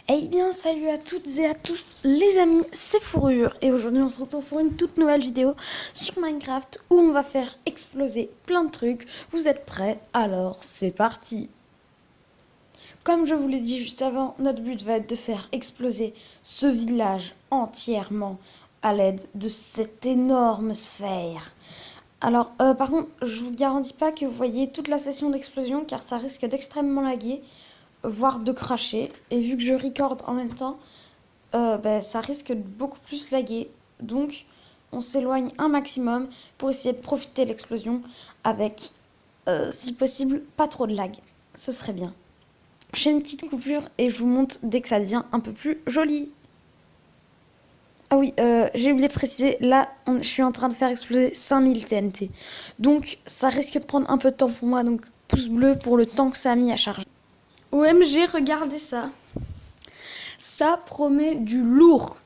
Eh bien, salut à toutes et à tous les amis, c'est Fourrure et aujourd'hui on se retrouve pour une toute nouvelle vidéo sur Minecraft où on va faire exploser plein de trucs. Vous êtes prêts? Alors c'est parti! Comme je vous l'ai dit juste avant, notre but va être de faire exploser ce village entièrement à l'aide de cette énorme sphère. Alors, par contre, je vous garantis pas que vous voyez toute la session d'explosion car ça risque d'extrêmement laguer, voire de cracher. Et vu que je recorde en même temps, ça risque de beaucoup plus laguer. Donc, on s'éloigne un maximum pour essayer de profiter de l'explosion avec, si possible, pas trop de lag. Ce serait bien. Je fais une petite coupure et je vous montre dès que ça devient un peu plus joli. Ah oui, j'ai oublié de préciser, là, je suis en train de faire exploser 5000 TNT. Donc, ça risque de prendre un peu de temps pour moi, donc pouce bleu pour le temps que ça a mis à charger. OMG, regardez ça. Ça promet du lourd.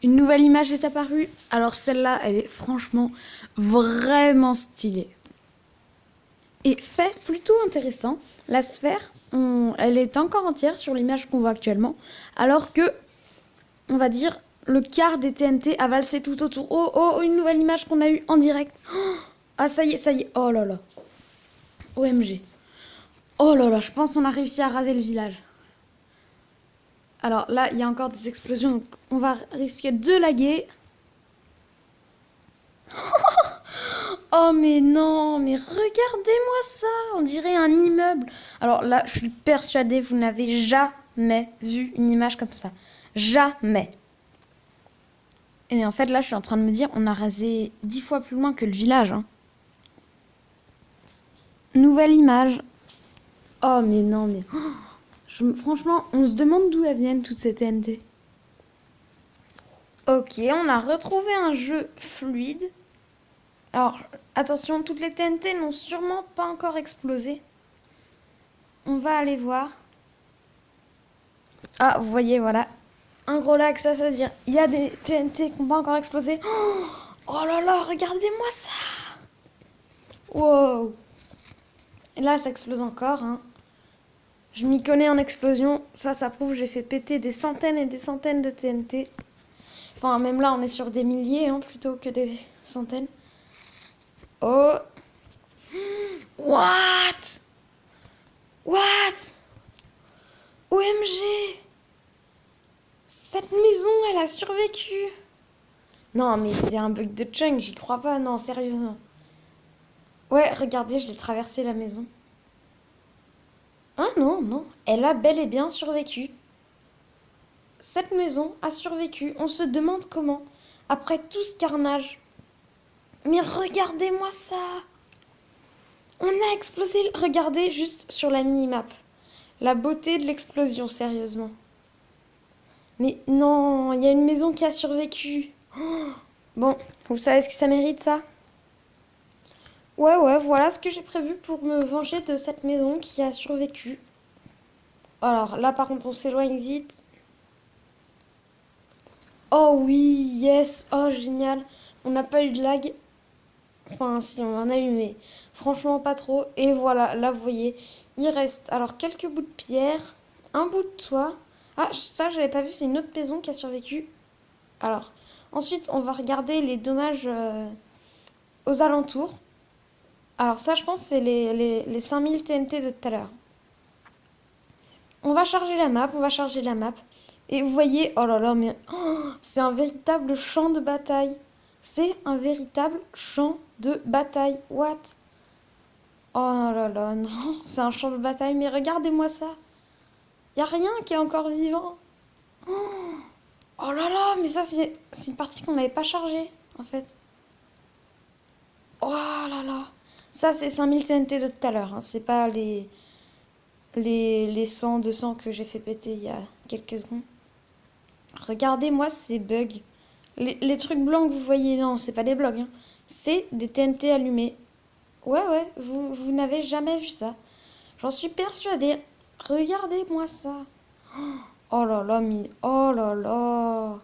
Une nouvelle image est apparue. Alors celle-là, elle est franchement vraiment stylée. Et fait plutôt intéressant, la sphère, elle est encore entière sur l'image qu'on voit actuellement. Alors que, on va dire, le quart des TNT a valsé tout autour. Oh, une nouvelle image qu'on a eue en direct. Ah, ça y est. Oh là là. OMG. Oh là là, je pense qu'on a réussi à raser le village. Alors là, il y a encore des explosions, donc on va risquer de laguer. Oh mais non, mais regardez-moi ça, on dirait un immeuble. Alors là, je suis persuadée, vous n'avez jamais vu une image comme ça. Jamais. Et en fait, là, je suis en train de me dire, on a rasé 10 fois plus loin que le village. Hein. Nouvelle image. Oh mais non, mais... franchement, on se demande d'où elles viennent, toutes ces TNT. Ok, on a retrouvé un jeu fluide. Alors, attention, toutes les TNT n'ont sûrement pas encore explosé. On va aller voir. Ah, vous voyez, voilà. Un gros lag, ça veut dire il y a des TNT qui n'ont pas encore explosé. Oh là là, regardez-moi ça. Wow. Et là, ça explose encore. Hein. Je m'y connais en explosion. Ça prouve que j'ai fait péter des centaines et des centaines de TNT. Enfin, même là, on est sur des milliers hein, plutôt que des centaines. Oh. What? OMG! Cette maison, elle a survécu! Non, mais c'est un bug de chunk, j'y crois pas, non, sérieusement. Ouais, regardez, je l'ai traversé la maison. Ah non, elle a bel et bien survécu. Cette maison a survécu, on se demande comment, après tout ce carnage. Mais regardez-moi ça! On a explosé, regardez juste sur la minimap. La beauté de l'explosion, sérieusement. Mais non, il y a une maison qui a survécu. Oh, bon, vous savez ce que ça mérite, ça? Ouais, voilà ce que j'ai prévu pour me venger de cette maison qui a survécu. Alors là, par contre, on s'éloigne vite. Oh oui, yes, oh génial. On n'a pas eu de lag. Enfin, si, on en a eu, mais franchement pas trop. Et voilà, là, vous voyez, il reste alors quelques bouts de pierre, un bout de toit. Ah, ça, j'avais pas vu, c'est une autre maison qui a survécu. Alors, ensuite, on va regarder les dommages aux alentours. Alors ça, je pense, c'est les 5000 TNT de tout à l'heure. On va charger la map, Et vous voyez, oh là là, mais c'est un véritable champ de bataille. C'est un véritable champ de bataille. What? Oh là là, non, c'est un champ de bataille, mais regardez-moi ça. Y a rien qui est encore vivant. Oh là là, mais ça, c'est une partie qu'on n'avait pas chargée, en fait. Oh là là. Ça, c'est 5000 TNT de tout à l'heure. Hein. C'est pas les 100, 200 que j'ai fait péter il y a quelques secondes. Regardez-moi ces bugs. Les trucs blancs que vous voyez, non, c'est pas des blocs. Hein. C'est des TNT allumés. Ouais, vous n'avez jamais vu ça. J'en suis persuadée. Regardez-moi ça. Oh là là, mais... Oh là là.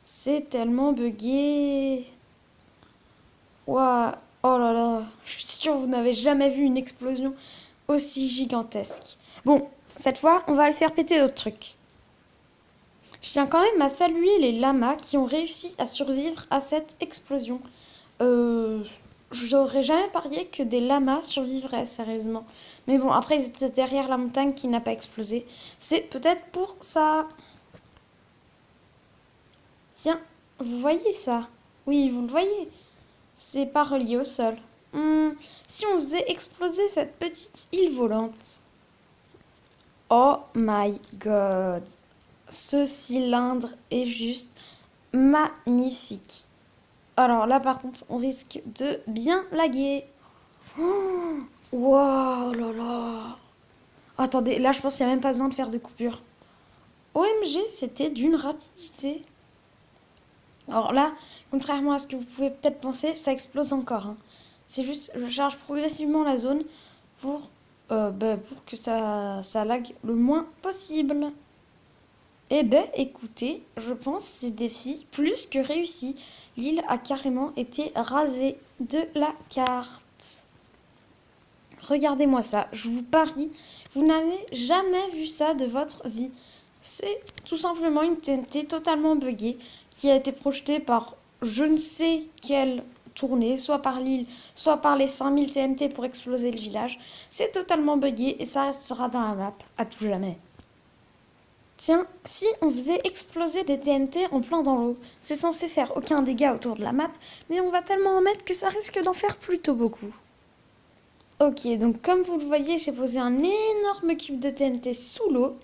C'est tellement buggé. Ouah. Oh là là. Je suis sûre que vous n'avez jamais vu une explosion aussi gigantesque. Bon, cette fois, on va le faire péter d'autres trucs. Je tiens quand même à saluer les lamas qui ont réussi à survivre à cette explosion. J'aurais jamais parié que des lamas survivraient, sérieusement. Mais bon, après, ils étaient derrière la montagne qui n'a pas explosé. C'est peut-être pour ça. Tiens, vous voyez ça? Oui, vous le voyez. C'est pas relié au sol. Si on faisait exploser cette petite île volante. Oh my god. Ce cylindre est juste magnifique. Alors là, par contre, on risque de bien laguer. Oh, wow, là là. Attendez, là, je pense qu'il n'y a même pas besoin de faire de coupure. OMG, c'était d'une rapidité. Alors là, contrairement à ce que vous pouvez peut-être penser, ça explose encore. Hein. C'est juste, je charge progressivement la zone pour que ça lag le moins possible. Eh ben, écoutez, je pense que ces défis plus que réussis. L'île a carrément été rasée de la carte. Regardez-moi ça, je vous parie, vous n'avez jamais vu ça de votre vie. C'est tout simplement une TNT totalement buggée qui a été projetée par je ne sais quelle tournée, soit par l'île, soit par les 5000 TNT pour exploser le village. C'est totalement buggé et ça restera dans la map à tout jamais. Tiens, si on faisait exploser des TNT en plein dans l'eau, c'est censé faire aucun dégât autour de la map, mais on va tellement en mettre que ça risque d'en faire plutôt beaucoup. Ok, donc comme vous le voyez, j'ai posé un énorme cube de TNT sous l'eau,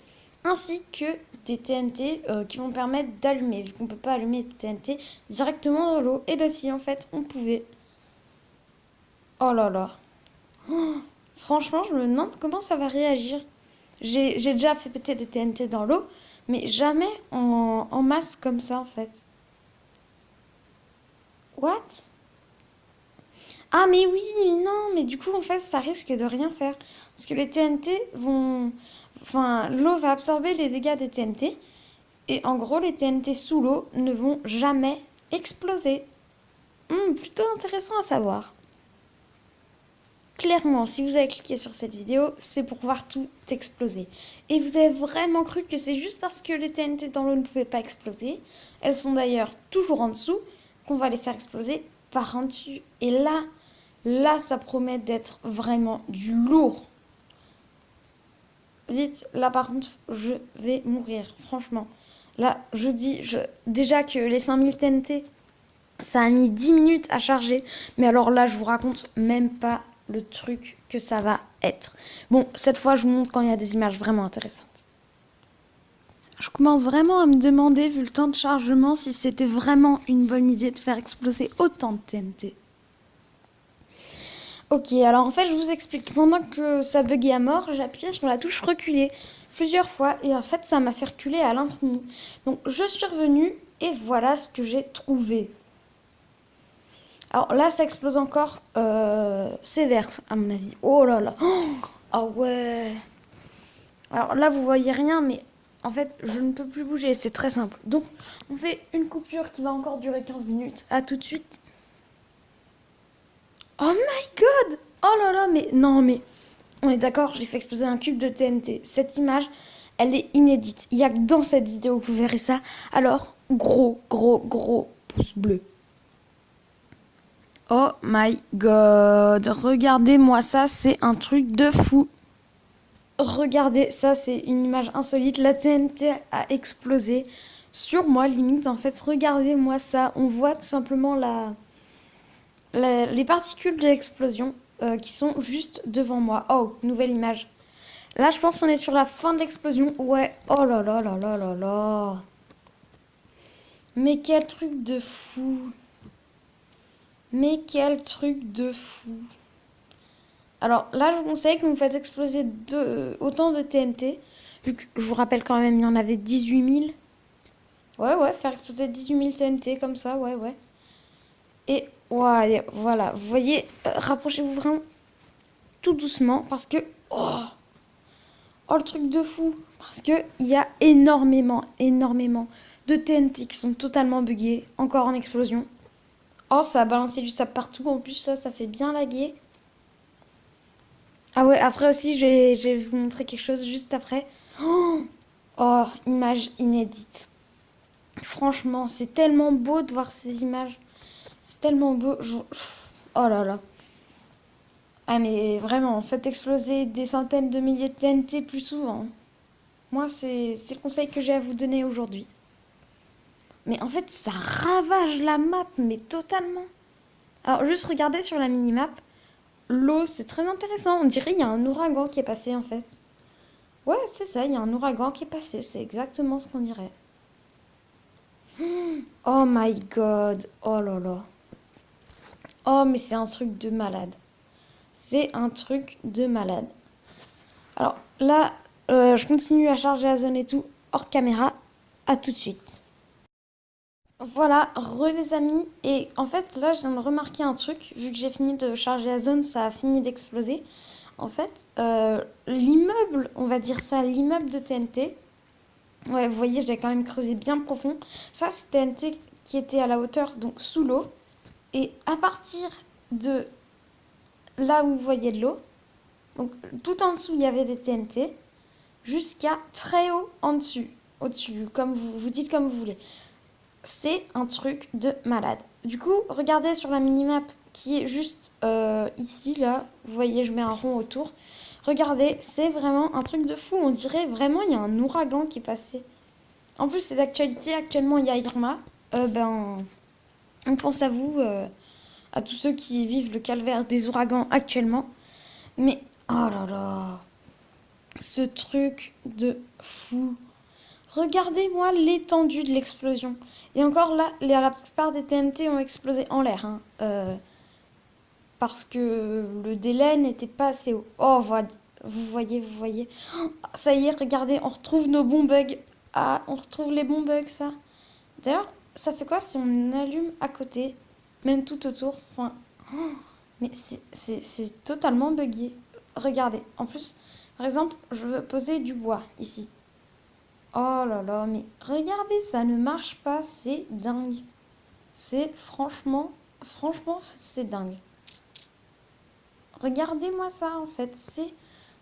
ainsi que des TNT qui vont permettre d'allumer, vu qu'on ne peut pas allumer des TNT directement dans l'eau. Et bah si, en fait, on pouvait. Oh là là. Oh, franchement, je me demande comment ça va réagir. J'ai déjà fait péter des TNT dans l'eau, mais jamais en masse comme ça, en fait. What? Ah mais oui, mais non, mais du coup en fait ça risque de rien faire. Parce que les TNT vont... Enfin, l'eau va absorber les dégâts des TNT. Et en gros, les TNT sous l'eau ne vont jamais exploser. Plutôt intéressant à savoir. Clairement, si vous avez cliqué sur cette vidéo, c'est pour voir tout exploser. Et vous avez vraiment cru que c'est juste parce que les TNT dans l'eau ne pouvaient pas exploser. Elles sont d'ailleurs toujours en dessous, qu'on va les faire exploser par en dessus. Et là, ça promet d'être vraiment du lourd. Vite, là par contre, je vais mourir, franchement. Là, je dis déjà que les 5000 TNT, ça a mis 10 minutes à charger. Mais alors là, je vous raconte même pas le truc que ça va être. Bon, cette fois, je vous montre quand il y a des images vraiment intéressantes. Je commence vraiment à me demander, vu le temps de chargement, si c'était vraiment une bonne idée de faire exploser autant de TNT. Ok, alors en fait, je vous explique. Pendant que ça buguait à mort, j'ai appuyé sur la touche reculer plusieurs fois et en fait, ça m'a fait reculer à l'infini. Donc, je suis revenue et voilà ce que j'ai trouvé. Alors là, ça explose encore sévère, à mon avis. Oh là là. Ah ouais. Alors là, vous voyez rien, mais en fait, je ne peux plus bouger. C'est très simple. Donc, on fait une coupure qui va encore durer 15 minutes. À tout de suite. Oh my god! Oh là là, mais non, mais on est d'accord, j'ai fait exploser un cube de TNT. Cette image, elle est inédite. Il n'y a que dans cette vidéo que vous verrez ça. Alors, gros pouce bleu. Oh my god, regardez-moi ça, c'est un truc de fou. Regardez, ça c'est une image insolite. La TNT a explosé sur moi, limite en fait. Regardez-moi ça, on voit tout simplement les particules de l'explosion qui sont juste devant moi. Oh, nouvelle image. Là, je pense qu'on est sur la fin de l'explosion. Ouais, oh là là là là là là. Mais quel truc de fou. Mais quel truc de fou. Alors là, je vous conseille que vous faites exploser autant de TNT. Vu que je vous rappelle quand même, il y en avait 18 000. Ouais, faire exploser 18 000 TNT comme ça, ouais. Et ouais, voilà, vous voyez, rapprochez-vous vraiment tout doucement parce que... Oh, le truc de fou. Parce qu'il y a énormément de TNT qui sont totalement buggés, encore en explosion. Oh, ça a balancé du sable partout. En plus, ça fait bien laguer. Ah ouais, après aussi, je vais vous montrer quelque chose juste après. Oh, image inédite. Franchement, c'est tellement beau de voir ces images. C'est tellement beau. Oh là là. Ah mais vraiment, faites exploser des centaines de milliers de TNT plus souvent. Moi, c'est le conseil que j'ai à vous donner aujourd'hui. Mais en fait, ça ravage la map, mais totalement. Alors, juste regardez sur la minimap. L'eau, c'est très intéressant. On dirait qu'il y a un ouragan qui est passé, en fait. Ouais, c'est ça, il y a un ouragan qui est passé. C'est exactement ce qu'on dirait. Oh my god. Oh là là. Oh, mais c'est un truc de malade. C'est un truc de malade. Alors là, je continue à charger la zone et tout, hors caméra. À tout de suite. Voilà, les amis. Et en fait, là, je viens de remarquer un truc. Vu que j'ai fini de charger la zone, ça a fini d'exploser. En fait, l'immeuble, on va dire ça, l'immeuble de TNT. Ouais, vous voyez, j'ai quand même creusé bien profond. Ça, c'est TNT qui était à la hauteur, donc sous l'eau. Et à partir de là où vous voyez de l'eau, donc tout en dessous, il y avait des TNT, jusqu'à très haut en dessus. Au-dessus, comme vous dites comme vous voulez. C'est un truc de malade. Du coup, regardez sur la minimap qui est juste ici, là. Vous voyez, je mets un rond autour. Regardez, c'est vraiment un truc de fou. On dirait vraiment il y a un ouragan qui est passé. En plus, c'est d'actualité. Actuellement, il y a Irma. On pense à vous, à tous ceux qui vivent le calvaire des ouragans actuellement. Mais, oh là là, ce truc de fou. Regardez-moi l'étendue de l'explosion. Et encore là, la plupart des TNT ont explosé en l'air. Hein, parce que le délai n'était pas assez haut. Oh, voilà. Vous voyez, vous voyez. Oh, ça y est, regardez, on retrouve nos bons bugs. Ah, on retrouve les bons bugs, ça. D'ailleurs, ça fait quoi si on allume à côté, même tout autour. Enfin, oh, mais c'est totalement buggé. Regardez, en plus, par exemple, je veux poser du bois ici. Oh là là, mais regardez, ça ne marche pas, c'est dingue. C'est franchement, c'est dingue. Regardez-moi ça, en fait,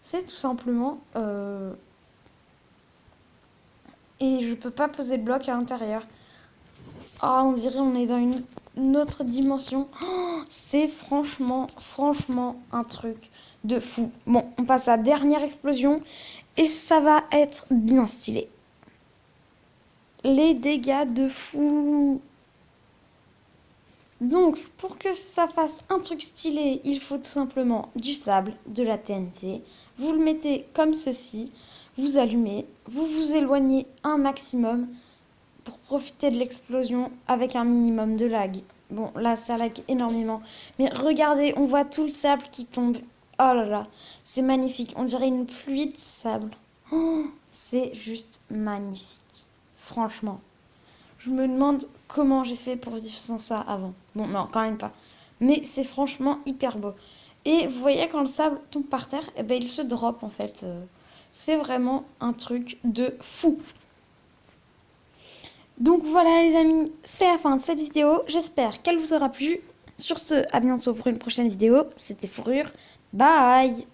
c'est tout simplement... Et je peux pas poser de bloc à l'intérieur. Oh, on dirait on est dans une autre dimension. Oh, c'est franchement un truc de fou. Bon, on passe à la dernière explosion et ça va être bien stylé. Les dégâts de fou. Donc, pour que ça fasse un truc stylé, il faut tout simplement du sable, de la TNT. Vous le mettez comme ceci, vous allumez, vous vous éloignez un maximum pour profiter de l'explosion avec un minimum de lag. Bon, là, ça lag énormément. Mais regardez, on voit tout le sable qui tombe. Oh là là, c'est magnifique. On dirait une pluie de sable. Oh, c'est juste magnifique. Franchement. Je me demande comment j'ai fait pour vivre sans ça avant. Bon, non, quand même pas. Mais c'est franchement hyper beau. Et vous voyez, quand le sable tombe par terre, eh ben, il se drop en fait. C'est vraiment un truc de fou. Donc voilà les amis, c'est la fin de cette vidéo. J'espère qu'elle vous aura plu. Sur ce, à bientôt pour une prochaine vidéo. C'était Fourrure. Bye!